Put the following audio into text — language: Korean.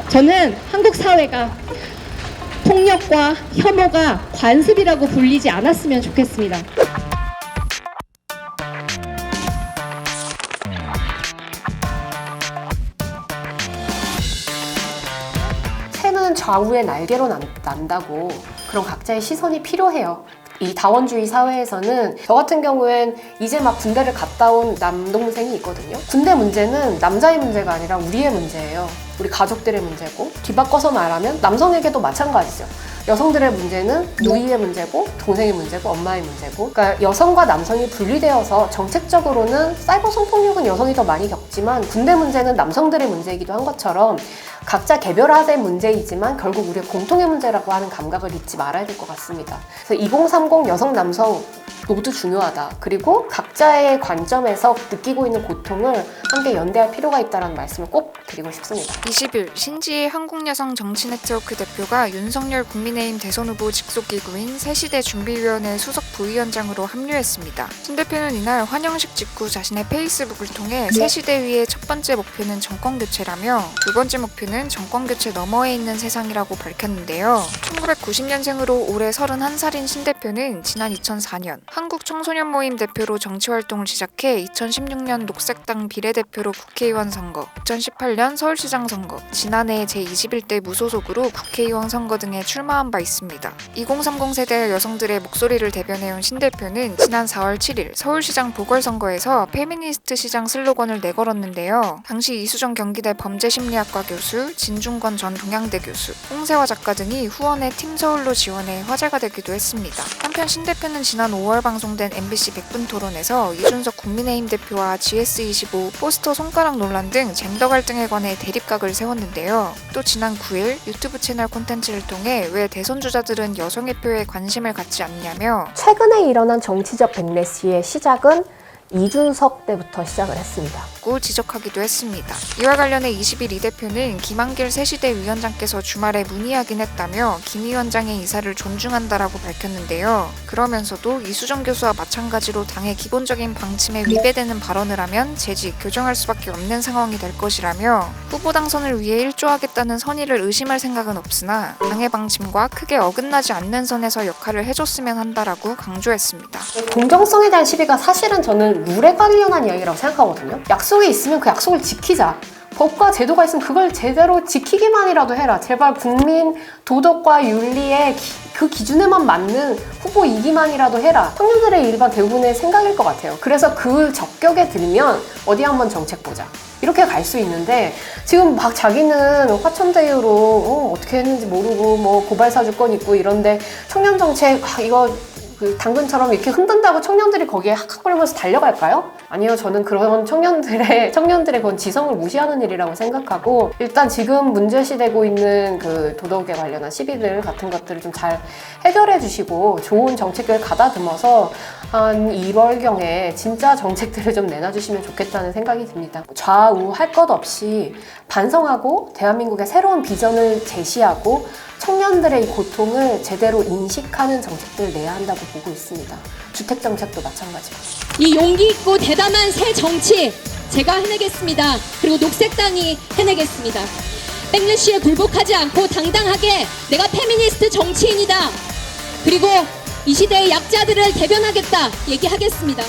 저는 한국 사회가 폭력과 혐오가 관습이라고 불리지 않았으면 좋겠습니다. 새는 좌우의 날개로 난다고 그런 각자의 시선이 필요해요. 이 다원주의 사회에서는 저 같은 경우엔 이제 막 군대를 갔다 온 남동생이 있거든요. 군대 문제는 남자의 문제가 아니라 우리의 문제예요. 우리 가족들의 문제고, 뒤바꿔서 말하면 남성에게도 마찬가지죠. 여성들의 문제는 누이의 문제고, 동생의 문제고, 엄마의 문제고. 그러니까 여성과 남성이 분리되어서 정책적으로는 사이버 성폭력은 여성이 더 많이 겪지만 군대 문제는 남성들의 문제이기도 한 것처럼 각자 개별화된 문제이지만 결국 우리의 공통의 문제라고 하는 감각을 잊지 말아야 될 것 같습니다. 그래서 2030 여성, 남성 모두 중요하다. 그리고 각자의 관점에서 느끼고 있는 고통을 함께 연대할 필요가 있다는 말씀을 꼭 드리고 싶습니다. 20일 신지혜 한국여성정치네트워크 대표가 윤석열 국민의힘 대선 후보 직속기구인 새시대 준비위원회 수석 부위원장으로 합류했습니다. 신 대표는 이날 환영식 직후 자신의 페이스북을 통해 새시대위의 첫 번째 목표는 정권교체라며 두 번째 목표는 정권교체 너머에 있는 세상이라고 밝혔는데요. 1990년생으로 올해 31살인 신 대표는 지난 2004년 한국청소년 모임 대표로 정치활동을 시작해 2016년 녹색당 비례대표로 국회의원 선거, 2018년 서울시장 선거, 지난해 제21대 무소속으로 국회의원 선거 등에 출마한 바 있습니다. 2030 세대 여성들의 목소리를 대변해온 신 대표는 지난 4월 7일 서울시장 보궐선거에서 페미니스트 시장 슬로건을 내걸었는데요. 당시 이수정 경기대 범죄심리학과 교수, 진중권 전 동양대 교수, 홍세화 작가 등이 후원의 팀 서울로 지원해 화제가 되기도 했습니다. 한편 신 대표는 지난 5월 방송된 MBC 100분 토론에서 이준석 국민의힘 대표와 GS25 포스터 손가락 논란 등 젠더 갈등에 관해 대립각을 세웠는데요. 또 지난 9일 유튜브 채널 콘텐츠를 통해 왜 대선 주자들은 여성의 표에 관심을 갖지 않냐며 최근에 일어난 정치적 백래시의 시작은 이준석 때부터 시작을 했습니다. 고 지적하기도 했습니다. 이와 관련해 20일 이 대표는 김한길 새시대 위원장께서 주말에 문의하긴 했다며 김 위원장의 이사를 존중한다라고 밝혔는데요. 그러면서도 이수정 교수와 마찬가지로 당의 기본적인 방침에 위배되는 발언을 하면 재직, 교정할 수밖에 없는 상황이 될 것이라며 후보 당선을 위해 일조하겠다는 선의를 의심할 생각은 없으나 당의 방침과 크게 어긋나지 않는 선에서 역할을 해줬으면 한다라고 강조했습니다. 공정성에 대한 시비가 사실은 저는 룰에 관련한 이야기라고 생각하거든요. 약속이 있으면 그 약속을 지키자. 법과 제도가 있으면 그걸 제대로 지키기만이라도 해라. 제발 국민 도덕과 윤리의 그 기준에만 맞는 후보이기만이라도 해라. 청년들의 일반 대부분의 생각일 것 같아요. 그래서 그 적격에 들면 어디 한번 정책 보자. 이렇게 갈 수 있는데 지금 막 자기는 화천대유로 어떻게 했는지 모르고 뭐 고발 사주권 있고 이런데 청년 정책 이거 그 당근처럼 이렇게 흔든다고 청년들이 거기에 학학벌면서 달려갈까요? 아니요, 저는 그런 청년들의 그건 지성을 무시하는 일이라고 생각하고 일단 지금 문제시되고 있는 그 도덕에 관련한 시비들 같은 것들을 좀 잘 해결해 주시고 좋은 정책을 가다듬어서 한 1월경에 진짜 정책들을 좀 내놔주시면 좋겠다는 생각이 듭니다. 좌우 할 것 없이 반성하고 대한민국의 새로운 비전을 제시하고 청년들의 이 고통을 제대로 인식하는 정책들을 내야 한다고 보고 있습니다. 주택정책도 마찬가지고. 이 용기 있고 대담한 새 정치 제가 해내겠습니다. 그리고 녹색당이 해내겠습니다. 백래시에 굴복하지 않고 당당하게 내가 페미니스트 정치인이다. 그리고 이 시대의 약자들을 대변하겠다 얘기하겠습니다.